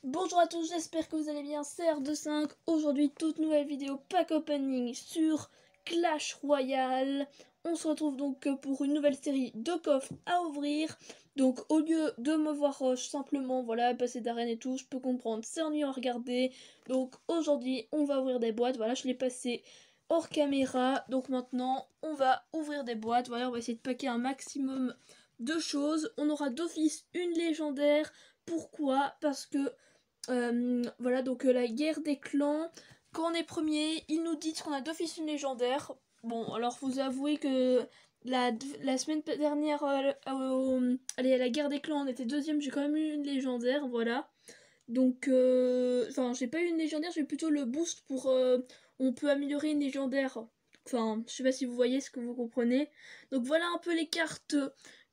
Bonjour à tous, j'espère que vous allez bien, c'est R25. Aujourd'hui, toute nouvelle vidéo pack opening sur Clash Royale. On se retrouve donc pour une nouvelle série de coffres à ouvrir. Donc au lieu de me voir simplement voilà passer d'arène et tout, je peux comprendre, c'est ennuyant à regarder. Donc aujourd'hui, on va ouvrir des boîtes. Voilà, je l'ai passé hors caméra. Donc maintenant, on va ouvrir des boîtes. Voilà, on va essayer de packer un maximum de choses. On aura d'office une légendaire. Pourquoi? Parce que voilà, donc la guerre des clans, quand on est premier, ils nous disent qu'on a d'office une légendaire. Bon, alors vous avouez que la semaine dernière, allez, à la guerre des clans, on était deuxième, j'ai quand même eu une légendaire, voilà. Donc, enfin, j'ai pas eu une légendaire, j'ai plutôt le boost pour... on peut améliorer une légendaire. Enfin, je sais pas si vous voyez ce que vous comprenez. Donc voilà un peu les cartes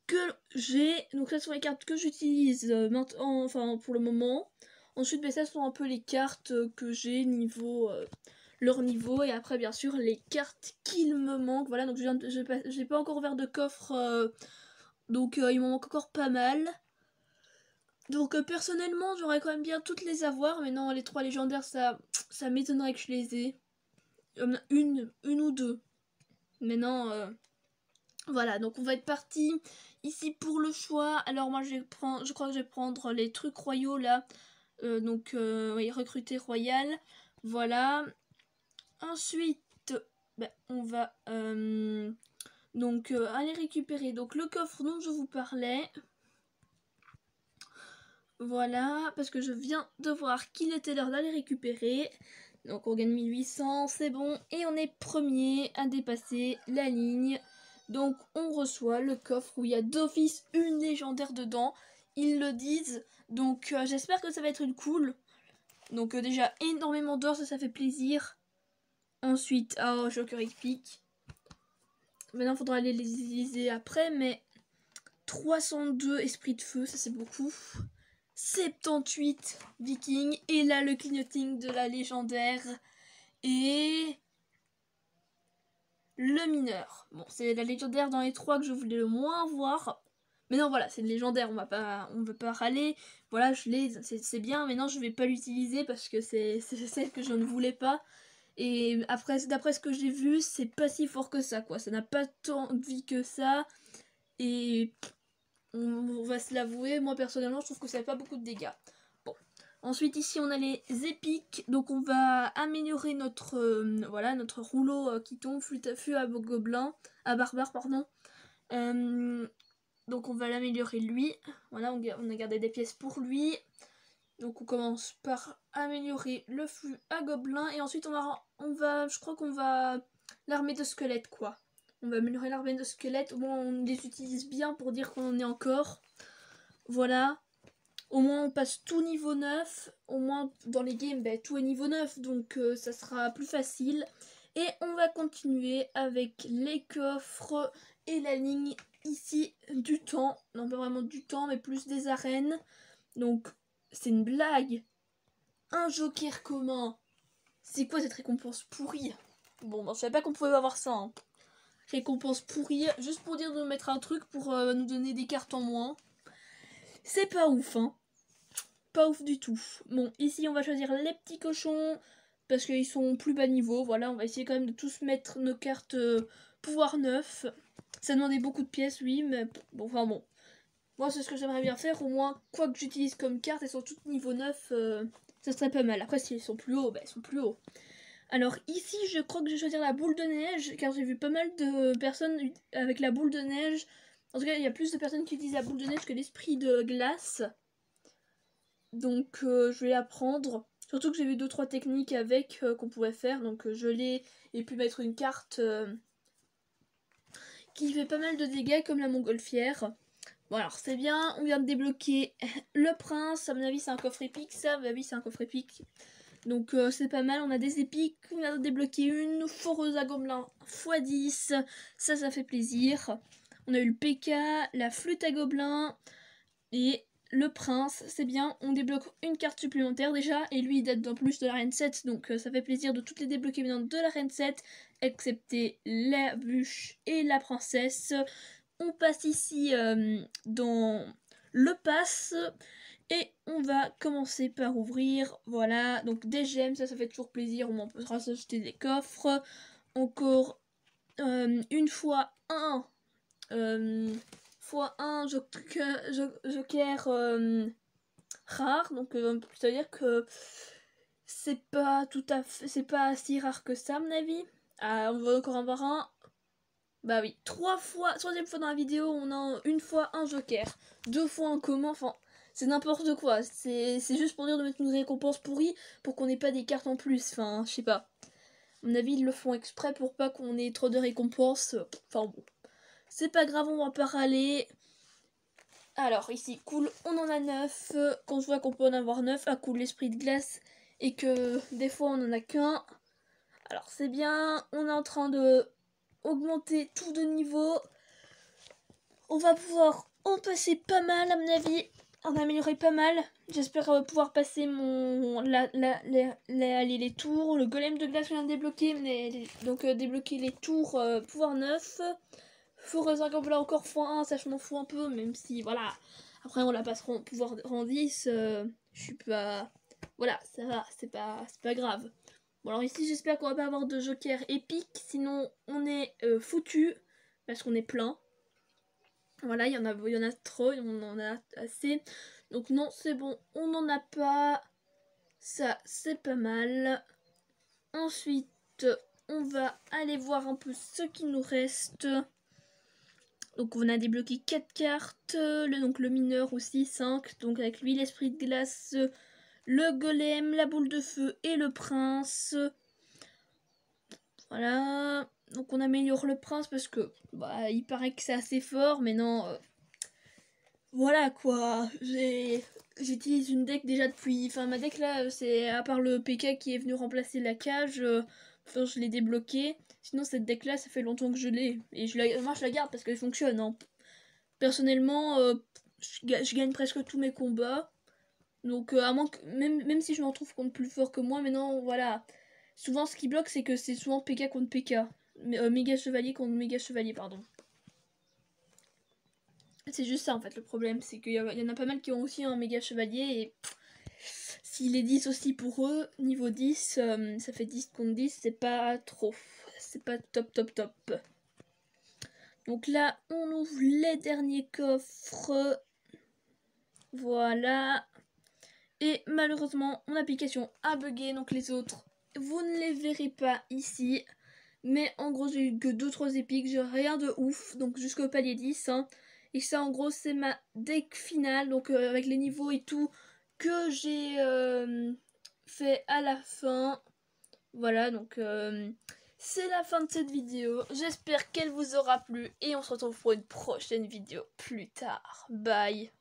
que j'ai. Donc ça sont les cartes que j'utilise maintenant, enfin pour le moment. Ensuite, ben, ça sont un peu les cartes que j'ai niveau leur niveau, et après bien sûr les cartes qu'il me manque. Voilà, donc j'ai pas encore ouvert de coffre, donc il m'en manque encore pas mal. Donc personnellement j'aurais quand même bien toutes les avoir, mais non, les 3 légendaires ça m'étonnerait que je les ai. Une ou deux. Mais non, voilà, donc on va être parti ici pour le choix. Alors moi je crois que je vais prendre les trucs royaux là. Oui, recruter royal. Voilà. Ensuite, ben, on va aller récupérer donc le coffre dont je vous parlais. Voilà, parce que je viens de voir qu'il était l'heure d'aller récupérer. Donc on gagne 1800, c'est bon. Et on est premier à dépasser la ligne. Donc on reçoit le coffre où il y a d'office une légendaire dedans. Ils le disent. Donc j'espère que ça va être une cool. Donc déjà énormément d'or, ça fait plaisir. Ensuite, oh, Joker Epic. Maintenant il faudra aller les utiliser après, mais 302 esprits de feu, ça c'est beaucoup. 78 Vikings. Et là le clignoting de la légendaire. Et le mineur. Bon, c'est la légendaire dans les 3 que je voulais le moins voir. Mais non, voilà, c'est une légendaire, on veut pas râler. Voilà, je l'ai, c'est bien. Mais non, je vais pas l'utiliser parce que c'est celle que je ne voulais pas. Et après, d'après ce que j'ai vu, c'est pas si fort que ça, quoi. Ça n'a pas tant de vie que ça. Et on va se l'avouer, moi personnellement, je trouve que ça fait pas beaucoup de dégâts. Bon. Ensuite, ici, on a les épiques. Donc, on va améliorer notre, voilà, notre rouleau qui tombe, fût à gobelin, à barbare, pardon. Donc, on va l'améliorer lui. Voilà, on a gardé des pièces pour lui. Donc, on commence par améliorer le flux à gobelin. Et ensuite, je crois qu'on va l'armée de squelettes, quoi. On va améliorer l'armée de squelettes. Au moins, on les utilise bien pour dire qu'on en est encore. Voilà. Au moins, on passe tout niveau 9. Au moins, dans les games, ben, tout est niveau 9. Donc, ça sera plus facile. Et on va continuer avec les coffres et la ligne ici du temps. Non, pas vraiment du temps, mais plus des arènes. Donc, c'est une blague. Un joker commun. C'est quoi cette récompense pourrie? Bon, ben, je savais pas qu'on pouvait avoir ça. Hein. Récompense pourrie, juste pour dire de mettre un truc pour nous donner des cartes en moins. C'est pas ouf, hein. Pas ouf du tout. Bon, ici on va choisir les petits cochons parce qu'ils sont plus bas niveau. Voilà, on va essayer quand même de tous mettre nos cartes pouvoir 9. Ça demandait beaucoup de pièces, oui, mais bon, enfin bon. Moi, c'est ce que j'aimerais bien faire. Au moins, quoi que j'utilise comme carte, elles sont toutes niveau 9. Ça serait pas mal. Après, si elles sont plus hauts, ben, elles sont plus hauts. Alors ici, je crois que je vais choisir la boule de neige, car j'ai vu pas mal de personnes avec la boule de neige. En tout cas, il y a plus de personnes qui utilisent la boule de neige que l'esprit de glace. Donc je vais apprendre. Surtout que j'ai vu 2-3 techniques avec qu'on pouvait faire. Donc je l'ai, et puis mettre une carte qui fait pas mal de dégâts comme la montgolfière. Bon alors c'est bien, on vient de débloquer le prince. À mon avis c'est un coffre épique ça, à mon avis c'est un coffre épique. Donc c'est pas mal, on a des épiques, on vient de débloquer une foreuse à gobelin x10, ça fait plaisir. On a eu le PK, la flûte à gobelin et le prince, c'est bien, on débloque une carte supplémentaire déjà, et lui il date en plus de l'arène 7, donc ça fait plaisir de toutes les débloquer maintenant de l'arène 7, excepté la bûche et la princesse. On passe ici dans le pass. Et on va commencer par ouvrir, voilà, donc des gemmes, ça fait toujours plaisir, on pourra s'acheter des coffres. Encore une fois un joker rare, donc ça veut dire que c'est pas tout à fait, c'est pas si rare que ça à mon avis. Ah, on va encore en avoir un. Bah oui, troisième fois dans la vidéo, on a une fois un joker, 2 fois un commun, enfin, c'est n'importe quoi. C'est juste pour dire de mettre une récompense pourrie pour qu'on n'ait pas des cartes en plus, enfin, je sais pas. À mon avis, ils le font exprès pour pas qu'on ait trop de récompenses, enfin bon. C'est pas grave, on va pas râler. Alors, ici, cool, on en a 9. Quand je vois qu'on peut en avoir 9, ah cool, l'esprit de glace, et que des fois on en a qu'un. Alors, c'est bien, on est en train de augmenter tout de niveau. On va pouvoir en passer pas mal, à mon avis. En améliorer pas mal. J'espère pouvoir passer les tours. Le golem de glace vient de débloquer, donc débloquer les tours pouvoir 9. Forest Gobelin encore x1, ça je m'en fous un peu, même si voilà. Après on la passera en pouvoir en 10. Je suis pas. Voilà, ça va, c'est pas grave. Bon alors ici j'espère qu'on va pas avoir de joker épique, sinon on est foutu, parce qu'on est plein. Voilà, il y en a trop, on en a assez. Donc non, c'est bon, on n'en a pas. Ça, c'est pas mal. Ensuite, on va aller voir un peu ce qui nous reste. Donc on a débloqué 4 cartes. Donc le mineur aussi, 5. Donc avec lui, l'esprit de glace, le golem, la boule de feu et le prince. Voilà. Donc on améliore le prince parce que bah, il paraît que c'est assez fort, mais non. Voilà quoi. J'utilise une deck déjà depuis. Enfin ma deck là, c'est à part le PK qui est venu remplacer la cage. Enfin je l'ai débloqué. Sinon cette deck là, ça fait longtemps que je l'ai. Et moi je la garde parce qu'elle fonctionne. Hein. Personnellement, je gagne presque tous mes combats. Donc à moins que, même si je m'en trouve contre plus fort que moi, mais non, voilà. Souvent ce qui bloque c'est que c'est souvent PK contre PK. Méga chevalier contre méga chevalier, pardon. C'est juste ça en fait le problème, c'est qu'il y en a pas mal qui ont aussi un méga chevalier et s'il est 10 aussi pour eux, niveau 10, ça fait 10 contre 10, c'est pas trop. C'est pas top top top. Donc là, on ouvre les derniers coffres. Voilà. Et malheureusement, mon application a bugué, donc les autres, vous ne les verrez pas ici. Mais en gros, j'ai eu que 2-3 épiques, j'ai rien de ouf, donc jusqu'au palier 10. Hein. Et ça, en gros, c'est ma deck finale, donc avec les niveaux et tout, que j'ai fait à la fin. Voilà, donc c'est la fin de cette vidéo. J'espère qu'elle vous aura plu et on se retrouve pour une prochaine vidéo plus tard. Bye!